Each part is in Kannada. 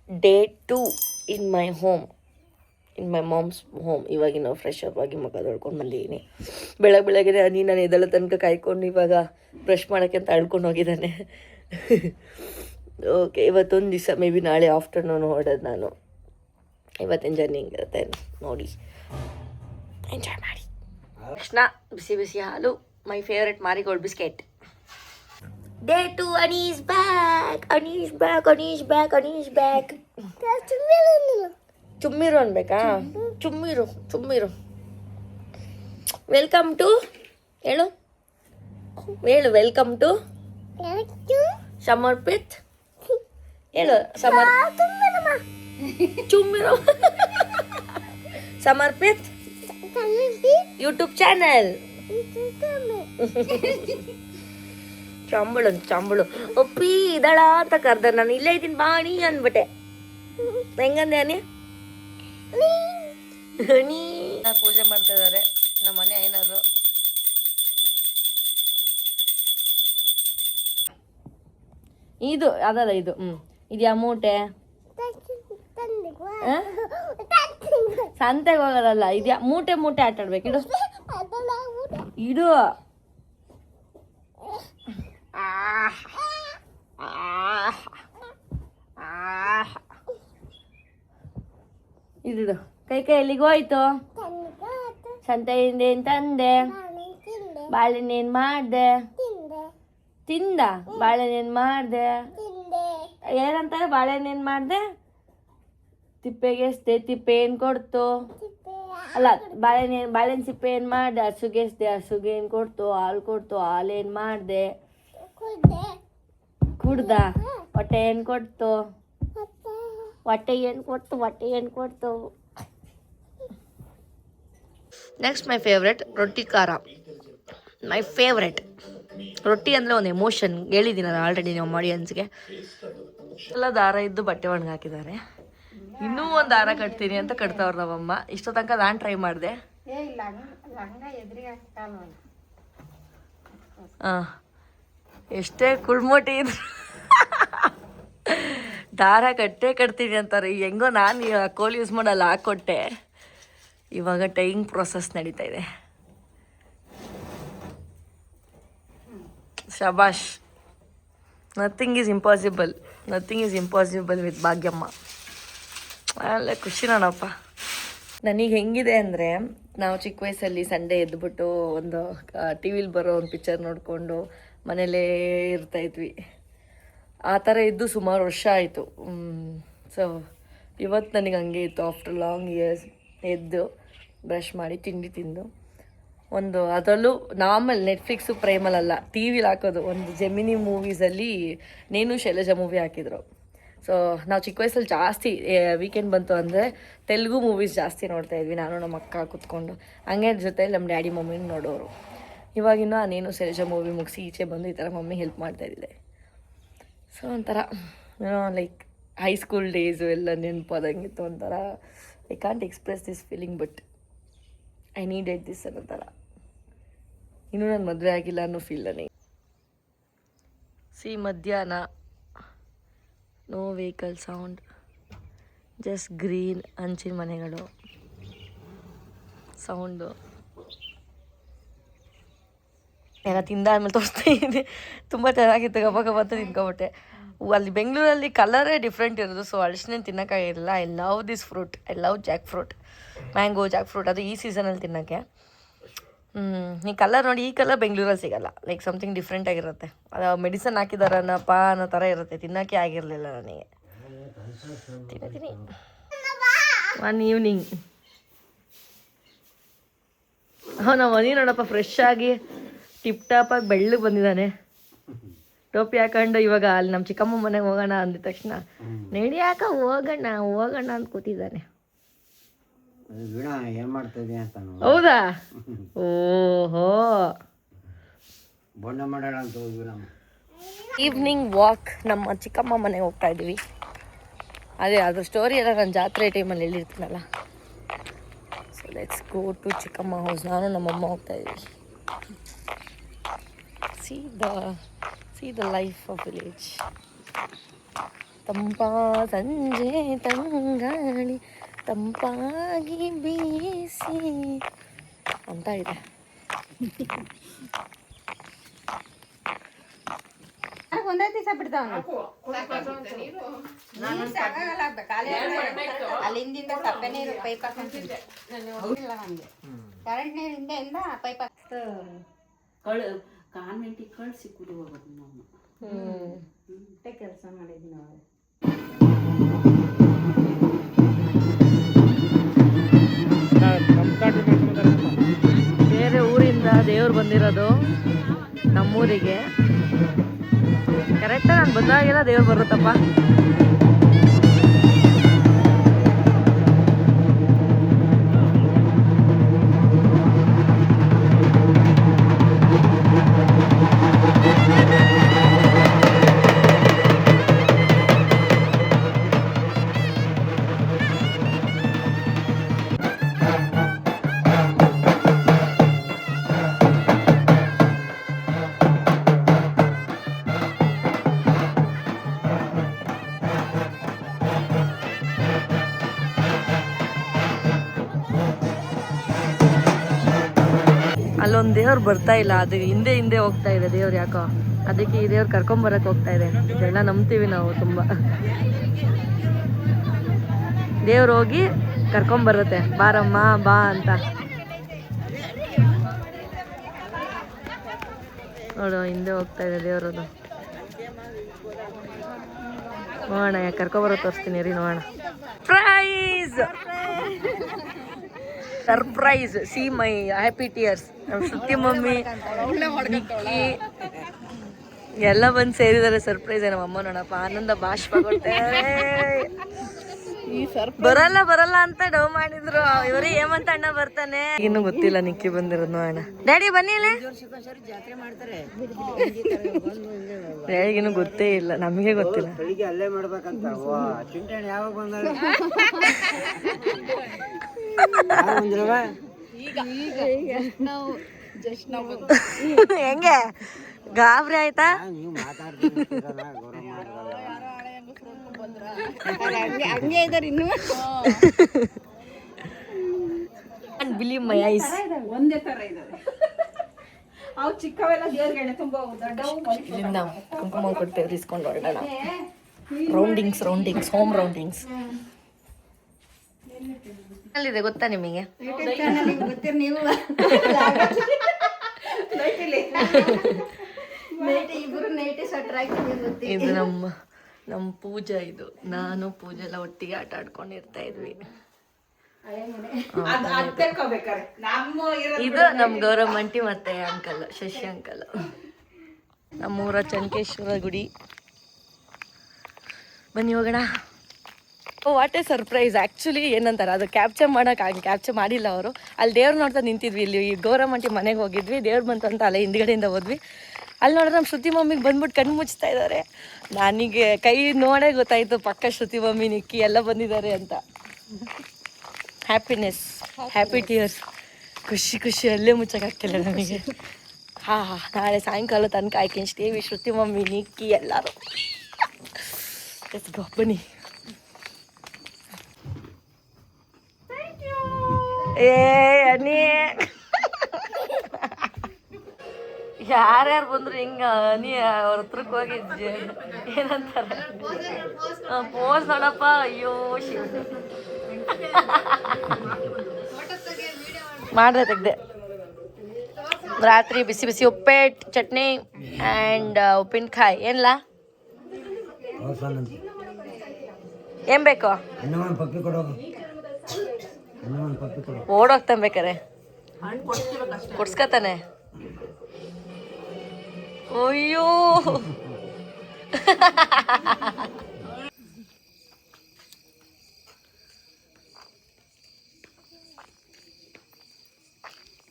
Day 2 in my home, in my moms home. ಇವಾಗಿನ ಫ್ರೆಶ್ ಅಪ್ ಆಗಿ ಮುಖ ತೊಳ್ಕೊಂಡು ಬಂದಿದ್ದೀನಿ. ಬೆಳಗ್ಗೆ ನಾನು ಎದಳ ತನಕ ಕಾಯ್ಕೊಂಡು ಇವಾಗ ಬ್ರಷ್ ಮಾಡೋಕ್ಕೆ ಅಂತ ಅಳ್ಕೊಂಡು ಹೋಗಿದ್ದಾನೆ. ಓಕೆ, ಇವತ್ತೊಂದು ದಿವಸ ಮೇ ಬಿ ನಾಳೆ ಆಫ್ಟರ್ನೂನ್ ಹೊರಡೋದು ನಾನು. ಇವತ್ತಿನ ಜರ್ನಿ ಹಿಂಗಿರುತ್ತೆ ನೋಡಿ, ಎಂಜಾಯ್ ಮಾಡಿ. ತಕ್ಷಣ ಬಿಸಿ ಬಿಸಿ ಹಾಲು, my favourite Marigold biscuit. Day 2, Annie's back, Annie's back, Annie's back, Annie's back. ಚುಮ್ಮಿರು ಅನ್ಬೇಕಾ? ಚುಮ್ಮಿರು, ಚುಮ್ಮಿರು. ವೆಲ್ಕಮ್ ಟು ಹೇಳು, ಹೇಳು ವೆಲ್ಕಮ್ ಟು ಸಮರ್ಪಿತ್. ಹೇಳು ಚುಮ್ಮಿರು. ಸಮರ್ಪಿತ್ ಯೂಟ್ಯೂಬ್ ಚಾನಲ್. ಚಂಬಳು ಒಪ್ಪಿ ಇದಳ ಅಂತ ಕರ್ದ. ನಾನು ಇಲ್ಲೇ ಇದ್ದೀನಿ ಬಾಣಿ ಅಂದ್ಬಿಟ್ಟೆ. ಹೆಂಗಂದೆ ನೀ ಪೂಜೆ ಮಾಡ್ತಾ ಇದ್ದಾರೆ ನಮ್ಮ ಮನೆ ಐನರು. ಇದು ಅದಲ್ಲ, ಇದು ಇದು ಮೂಟೆ ಸಂತೆಗೆ ಹೋಗೋದಲ್ಲ, ಇದ್ಯಾ ಮೂಟೆ ಮೂಟೆ ಆಟ ಆಡ್ಬೇಕು. ಇಡು ಇಡು. ಇಡು. ಕೈ ಎಲ್ಲಿಗೆ ಹೋಯ್ತು? ಸಂತೆಯಿಂದ ಏನ್ ತಂದೆ? ಬಾಳೆಹಣ್ಣೇನ್ ಮಾಡ್ದೆ? ತಿಂದ? ಬಾಳೆಹಣ್ಣೇನ್ ಮಾಡ್ದೆ? ಏನಂತಾರೆ ಬಾಳೆಹಣ್ಣೇನ್ ಮಾಡ್ದೆ? ತಿಪ್ಪೆಗೆ ಎಸ್ದೆ, ತಿಪ್ಪೆ ಏನ್ ಕೊಡ್ತು? ಅಲ್ಲ, ಬಾಳೆಹಣ್ಣು ಸಿಪ್ಪೆ ಏನ್ ಮಾಡ್ದೆ? ಹಸುಗೆ ಎಸ್ದೆ, ಹಸುಗೆ ಏನ್ ಕೊಡ್ತು? ಹಾಲು ಕೊಡ್ತು, ಹಾಲು ಏನ್ ಮಾಡ್ದೆ? ಕುಡ್ದ? ಹೊಟ್ಟೆ ಏನ್ ಕೊಡ್ತು? ಹೊಟ್ಟೆ ಏನ್ ಕೊಡ್ತು? ಹೊಟ್ಟೆ ಏನ್ ಕೊಡ್ತು? ನೆಕ್ಸ್ಟ್ ಮೈ ಫೇವ್ರೆಟ್ ರೊಟ್ಟಿ ಖಾರ. ಮೈ ಫೇವ್ರೆಟ್ ರೊಟ್ಟಿ ಅಂದರೆ ಒಂದು ಎಮೋಷನ್. ಹೇಳಿದ್ದೀನಲ್ಲ ಆಲ್ರೆಡಿ ನಮ್ಮ ಆಡಿಯನ್ಸ್ಗೆ. ಎಲ್ಲ ದಾರ ಇದ್ದು ಬಟ್ಟೆ ಒಣಗಿ ಹಾಕಿದ್ದಾರೆ. ಇನ್ನೂ ಒಂದು ದಾರ ಕಟ್ತೀನಿ ಅಂತ ಕಟ್ತಾವ್ರು ನಮ್ಮಮ್ಮ. ಇಷ್ಟೋ ತನಕ ನಾನು ಟ್ರೈ ಮಾಡಿದೆ. ಎಷ್ಟೇ ಕುಳ್ಮೋಟಿ ಇದ್ರು ದಾರ ಕಟ್ತೀನಿ ಅಂತಾರೆ. ಹೆಂಗೋ ನಾನು ಕೋಲ್ ಯೂಸ್ ಮಾಡಲ್ಲ ಹಾಕ್ಕೊಟ್ಟೆ. ಇವಾಗ ಟೈಯಿಂಗ್ ಪ್ರೊಸೆಸ್ ನಡೀತಾ ಇದೆ. ಶಬಾಷ್. Nothing is impossible, nothing is impossible with Bhagyamma. ಅಲ್ಲ ಖುಷಿ ನೋಡಪ್ಪ. ನನಗೆ ಹೆಂಗಿದೆ ಅಂದರೆ, ನಾವು ಚಿಕ್ಕ ವಯಸ್ಸಲ್ಲಿ ಸಂಡೇ ಎದ್ದುಬಿಟ್ಟು ಒಂದು ಟಿ ವಿಲಿ ಬರೋ ಒಂದು ಪಿಕ್ಚರ್ ನೋಡಿಕೊಂಡು ಮನೇಲೇ ಇರ್ತಾಯಿದ್ವಿ. ಆ ಥರ ಇದ್ದು ಸುಮಾರು ವರ್ಷ ಆಯಿತು. ಸೊ ಇವತ್ತು ನನಗೆ ಹಂಗೆ ಇತ್ತು. ಆಫ್ಟರ್ ಲಾಂಗ್ ಇಯರ್ಸ್ ಎದ್ದು ಬ್ರಷ್ ಮಾಡಿ ತಿಂಡಿ ತಿಂದು ಒಂದು, ಅದರಲ್ಲೂ ನಾರ್ಮಲ್ ನೆಟ್ಫ್ಲಿಕ್ಸು ಪ್ರೈಮಲ್ಲ, ಟಿ ವಿಲಿ ಹಾಕೋದು ಒಂದು ಜೆಮಿನಿ ಮೂವೀಸಲ್ಲಿ ನೇನು ಶೈಲಜಾ ಮೂವಿ ಹಾಕಿದ್ರು. ಸೊ ನಾವು ಚಿಕ್ಕ ವಯಸ್ಸಲ್ಲಿ ಜಾಸ್ತಿ ವೀಕೆಂಡ್ ಬಂತು ಅಂದರೆ ತೆಲುಗು ಮೂವೀಸ್ ಜಾಸ್ತಿ ನೋಡ್ತಾಯಿದ್ವಿ, ನಾನು ನಮ್ಮ ಅಕ್ಕ ಕೂತ್ಕೊಂಡು. ಹಂಗೆ ಜೊತೆಲಿ ನಮ್ಮ ಡ್ಯಾಡಿ ಮಮ್ಮಿನೂ ನೋಡೋರು. ಇವಾಗಿನ್ನೂ ಆ ನೇನು ಶೈಲಜಾ ಮೂವಿ ಮುಗಿಸಿ ಈಚೆ ಬಂದು ಈ ಥರ ಮಮ್ಮಿ ಹೆಲ್ಪ್ ಮಾಡ್ತಾಯಿದ್ದೆ. ಸೊ ಒಂಥರ ಲೈಕ್ ಹೈಸ್ಕೂಲ್ ಡೇಸು ಎಲ್ಲ ನೆನಪಾದಂಗಿತ್ತು. ಒಂಥರ I can't express this feeling, but I needed this ಅನ್ನೋ ಥರ. ಇನ್ನೂ ನಾನು ಮದುವೆ ಆಗಿಲ್ಲ ಅನ್ನೋ ಫೀಲ್ ನನಗೆ. ಮಧ್ಯಾಹ್ನ, no vehicle sound, just green, ಹಂಚಿನ ಮನೆಗಳು ಸೌಂಡು ಎಲ್ಲ ತಿಂದಾದ್ಮೇಲೆ ತೋರಿಸ್ತಾ ಇದೆ. ತುಂಬ ಚೆನ್ನಾಗಿತ್ತು, ಗಬ್ಬ ಅಂತ ತಿನ್ಕೊಬಿಟ್ಟೆ. ಅಲ್ಲಿ ಬೆಂಗಳೂರಲ್ಲಿ ಕಲರೇ ಡಿಫ್ರೆಂಟ್ ಇರೋದು. ಸೊ ಅಳಿಸ್ನೇ ತಿನ್ನೋಕ್ಕಾಗಿರಲಿಲ್ಲ. I love this fruit, I love jackfruit, mango jackfruit. ಅದು ಈ ಸೀಸನಲ್ಲಿ ತಿನ್ನೋಕ್ಕೆ. ಈ ಕಲರ್ ನೋಡಿ, ಈ ಕಲರ್ ಬೆಂಗಳೂರಲ್ಲಿ ಸಿಗೋಲ್ಲ. ಲೈಕ್ ಸಮಥಿಂಗ್ ಡಿಫ್ರೆಂಟ್ ಆಗಿರುತ್ತೆ. ಅದು ಮೆಡಿಸನ್ ಹಾಕಿದಾರನಪ್ಪ ಅನ್ನೋ ಥರ ಇರುತ್ತೆ. ತಿನ್ನೋಕ್ಕೆ ಆಗಿರಲಿಲ್ಲ ನನಗೆ. ತಿನ್ನಿ ಒನ್ ಈವ್ನಿಂಗ್. ನಾವು ಮನೆ ನೋಡಪ್ಪ ಫ್ರೆಶ್ ಆಗಿ ಟಿಪ್ ಟಾಪಾಗಿ ಬೆಳ್ಳಗೆ ಬಂದಿದ್ದಾನೆ. ಟೋಪಿ ಹಾಕೊಂಡು ಇವಾಗ ಅಲ್ಲಿ ನಮ್ಮ ಚಿಕ್ಕಮ್ಮ ಮನೆಗೆ ಹೋಗೋಣ ಅಂದಿದ ತಕ್ಷಣ ನಡಿಯಾಕ ಹೋಗೋಣ ಅಂತ ಕೂತಿದ್ದಾನೆ. ಹೌದಾ? ಓಹೋ. ಈವ್ನಿಂಗ್ ವಾಕ್ ನಮ್ಮ ಚಿಕ್ಕಮ್ಮ ಮನೆಗೆ ಹೋಗ್ತಾ ಇದ್ದೀವಿ. ಅದ್ರ ಸ್ಟೋರಿ ಎಲ್ಲ ನಾನು ಜಾತ್ರೆ ಟೈಮಲ್ಲಿ ಹೇಳಿರ್ತೀನಲ್ಲ. ಸೊ ಲೆಟ್ಸ್ ಗೋ ಟು ಚಿಕ್ಕಮ್ಮ ಹೌಸ್. ನಾನು ನಮ್ಮಮ್ಮ ಹೋಗ್ತಾ ಇದ್ದೀವಿ. See the life of village. ತಂಪಾ ಸಂಜೆ ತಂಗಾಳಿ ತಂಪಾಗಿ ಬೀಸಿ ಅಂತ ಇದೆ. ಅಲ್ಲಿಂದ ಸಪ್ಪೆ ನೀರು ಪೈಪ್ ಹಾಕೊಂತಿದ್ದೆ ಕರೆಂಟ್ ನೀರಿಂದ ಪೈಪ್ ಕಾನ್ವೆಂಟಿಗೆ ಕಳ್ಸಿ ಕುಡಿ ಹೋಗೋದು ನಮ್ಮ ಕೆಲಸ ಮಾಡಿದ್ವಿ ನಾವು. ಬೇರೆ ಊರಿಂದ ದೇವ್ರು ಬಂದಿರೋದು ನಮ್ಮೂರಿಗೆ. ಕರೆಕ್ಟಾಗಿ ನಾನು ಬಂದಾಗೆಲ್ಲ ದೇವ್ರು ಬರುತ್ತಪ್ಪ. ಅಲ್ಲೊಂದು ದೇವ್ರು ಬರ್ತಾ ಇಲ್ಲ, ಅದು ಹಿಂದೆ ಹಿಂದೆ ಹೋಗ್ತಾ ಇದೆ ದೇವ್ರು ಯಾಕೋ. ಅದಕ್ಕೆ ಈ ದೇವ್ರು ಕರ್ಕೊಂಬರಕ್ಕೆ ಹೋಗ್ತಾ ಇದೆ. ಇದೆಲ್ಲ ನಂಬ್ತೀವಿ ನಾವು ತುಂಬ. ದೇವ್ರು ಹೋಗಿ ಕರ್ಕೊಂಬರುತ್ತೆ, ಬಾರಮ್ಮ ಬಾ ಅಂತ. ನೋಡು ಹಿಂದೆ ಹೋಗ್ತಾ ಇದೆ ದೇವ್ರದು. ನೋಡೋಣ ಕರ್ಕೊಂಬರೋ ತೋರಿಸ್ತೀನಿ ರೀ, ನೋಡೋಣ. Price surprise, see my happy tears. ನಮ್ಮ ಶ್ರುತಿ ಮಮ್ಮಿ ನಿಕ್ಕಿ ಎಲ್ಲ ಬಂದು ಸೇರಿದ್ದಾರೆ. ಸರ್ಪ್ರೈಸ್ ನಮ್ಮ ಅಮ್ಮ ನೋಡಪ್ಪ ಆನಂದ ಬಾಷ್ಪ ಕೊಡ್ತಾರೆ. ಬರಲ್ಲ ಬರಲ್ಲ ಅಂತ ಡವ್ ಮಾಡಿದ್ರು ಇವರು. ಹೇಮಂತ ಅಣ್ಣ ಬರ್ತಾನೆ, ಇನ್ನು ಗೊತ್ತಿಲ್ಲ ನಿಕ್ಕಿ ಬಂದಿರೋದು. ನೋಡೋಣ ಡ್ಯಾಡಿ ಬನ್ನಿ. ಡ್ಯಾಡಿಗಿನ್ನು ಗೊತ್ತೇ ಇಲ್ಲ, ನಮಗೆ ಗೊತ್ತಿಲ್ಲ. ಹೆಂಗೆ ಗಾಬರಿ ಆಯ್ತಾ? ಹಂಗೆ ಇದಾರೆ ಇನ್ನು. ಬಿಲೀವ್ ಮೈ ಐಸ್. ಒಂದೇ ತರ ಇದಾವೆ ಅವು ಚಿಕ್ಕವೆಲ್ಲ ದೇವ್ರಿಗೆ ತುಂಬಾ ದೊಡ್ಡವು. ಇಲ್ಲಿಂದ ಕುಂಕುಮ ಕೊಟ್ಟು ಇಸ್ಕೊಂಡು ಹೊರಡೋಣ. ರೌಂಡಿಂಗ್ಸ್ ಹೋಮ್ ರೌಂಡಿಂಗ್ಸ್ ಅಲ್ಲಿದೆ, ಗೊತ್ತಾ ನಿಮಗೆ? ನೀವು ಇದು ನಮ್ಮ ಪೂಜಾ. ಇದು ನಾನು ಪೂಜೆ ಎಲ್ಲ ಒಟ್ಟಿಗೆ ಆಟ ಆಡ್ಕೊಂಡಿರ್ತಾ ಇದ್ವಿ. ಇದು ನಮ್ ಗೌರಮ್ಮಂಟಿ ಮತ್ತೆ ಅಂಕಲ್ ಶಶಿ ಅಂಕಲ್. ನಮ್ಮೂರ ಚನ್ಕೇಶ್ವರ ಗುಡಿ. ಬನ್ನಿ ಹೋಗೋಣ. What A surprise. ಆ್ಯಕ್ಚುಲಿ ಏನಂತಾರೆ, ಅದು ಕ್ಯಾಪ್ಚರ್ ಮಾಡಿಲ್ಲ ಅವರು. ಅಲ್ಲಿ ದೇವ್ರು ನೋಡ್ತಾ ನಿಂತಿದ್ವಿ. ಇಲ್ಲಿ ಗೌರಮ್ಮಂಟಿ ಮನೆಗೆ ಹೋಗಿದ್ವಿ, ದೇವ್ರು ಬಂತು ಅಂತ ಅಲ್ಲೇ ಹಿಂದ್ಗಡೆಯಿಂದ ಹೋದ್ವಿ. ಅಲ್ಲಿ ನೋಡಿದ್ರೆ ನಮ್ಮ ಶ್ರುತಿ ಮಮ್ಮಿಗೆ ಬಂದ್ಬಿಟ್ಟು ಕಣ್ಣು ಮುಚ್ತಾ ಇದ್ದಾರೆ. ನನಗೆ ಕೈ ನೋಡೇ ಗೊತ್ತಾಯಿತು ಪಕ್ಕ ಶ್ರುತಿ ಮಮ್ಮಿ ನಿಕ್ಕಿ ಎಲ್ಲ ಬಂದಿದ್ದಾರೆ ಅಂತ. Happiness, happy tears. ಖುಷಿ ಅಲ್ಲೇ ಮುಚ್ಚಕ್ಕಾಗ್ತಿಲ್ಲ ನಮಗೆ. ನಾಳೆ ಸಾಯಂಕಾಲ ತನಕ I can stay with Shruti mummy Nikki ಎಲ್ಲರೂ. ಬನ್ನಿ. ಅನಿ ಯಾರ್ಯಾರು ಬಂದ್ರು ಹಿಂಗ ಅನಿ ಅವ್ರ ಹತ್ರಕ್ಕೆ ಹೋಗಿ ಏನಂತಾರೆ ಪೋಸ್ ನೋಡಪ್ಪ. ಅಯ್ಯೋ ಶಿವ ಮಾಡ್ದೆ ತೆಗ್ದೆ. ರಾತ್ರಿ ಬಿಸಿ ಬಿಸಿ ಉಪ್ಪಿಟ್ಟು ಚಟ್ನಿ ಆ್ಯಂಡ್ ಉಪ್ಪಿನಕಾಯಿ. ಏನಿಲ್ಲ ಏನ್ ಬೇಕು ಓಡೋಗ್ತಾನೆ ಬೇಕಾರೆ ಕೊಡ್ಸ್ಕತಾನೆ. ಅಯ್ಯೋ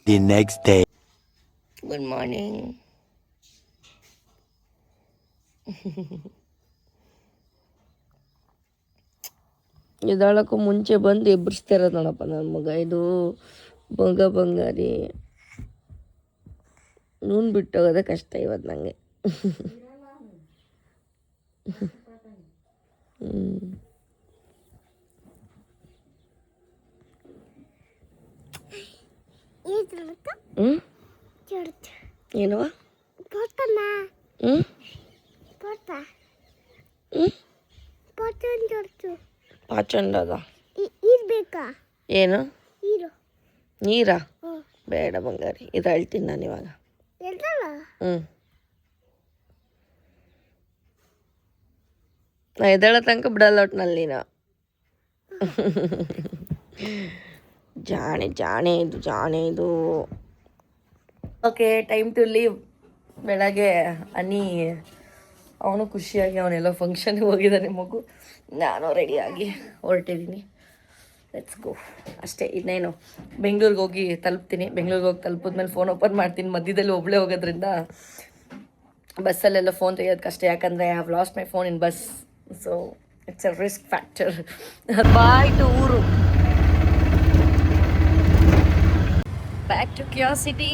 The next day. Good morning. ಎದ್ದಾಳಕ್ಕೂ ಮುಂಚೆ ಬಂದು ಎಬ್ಬರಿಸ್ತಾ ಇರೋದು ನೋಡಪ್ಪ ನನ್ನ ಮಗ. ಇದು ಬಂಗಾರಿ. ನೂನ್ ಬಿಟ್ಟೋಗೋದೇ ಕಷ್ಟ ಇವತ್ತು ನನಗೆ. ಹ್ಞೂ ಏನವ ಹ್ಞೂ ಪಾಚಂಡದ ಏನು ನೀರಾ ಬೇಡ ಬಂಗಾರಿ ಇದು ಹೇಳ್ತೀನಿ ನಾನು ಇವಾಗ ಹ್ಞೂ ನಾ ಎದ್ದೇಳೋ ತನಕ ಬಿಡಲ್ಲ ಒಟ್ನಲ್ಲಿ ನೀನು ಜಾಣೆ ಇದು ಓಕೆ ಟೈಮ್ ಟು ಲೀವ್ ಬೆಳಗ್ಗೆ ಅನಿ ಅವನು ಖುಷಿಯಾಗಿ ಅವನೆಲ್ಲೋ ಫಂಕ್ಷನ್ಗೆ ಹೋಗಿದ್ದಾನೆ ಮಗು ನಾನು ರೆಡಿಯಾಗಿ ಹೊರಟಿದ್ದೀನಿ ಲೆಟ್ಸ್ ಗೋ ಅಷ್ಟೇ ಇನ್ನೇನು ಬೆಂಗ್ಳೂರಿಗೆ ಹೋಗಿ ತಲುಪ್ತೀನಿ ಬೆಂಗ್ಳೂರಿಗೆ ಹೋಗಿ ತಲುಪಿದ್ಮೇಲೆ ಫೋನ್ ಓಪನ್ ಮಾಡ್ತೀನಿ ಮಧ್ಯದಲ್ಲಿ ಒಬ್ಬಳೇ ಹೋಗೋದ್ರಿಂದ ಬಸ್ಸಲ್ಲೆಲ್ಲ ಫೋನ್ ತೆಗಿಯೋದು ಕಷ್ಟ ಯಾಕಂದರೆ I have lost my phone in bus so it's a risk factor bye to ಊರು ಬ್ಯಾಕ್ ಟು ಕ್ಯೂರಿಯಾಸಿಟಿ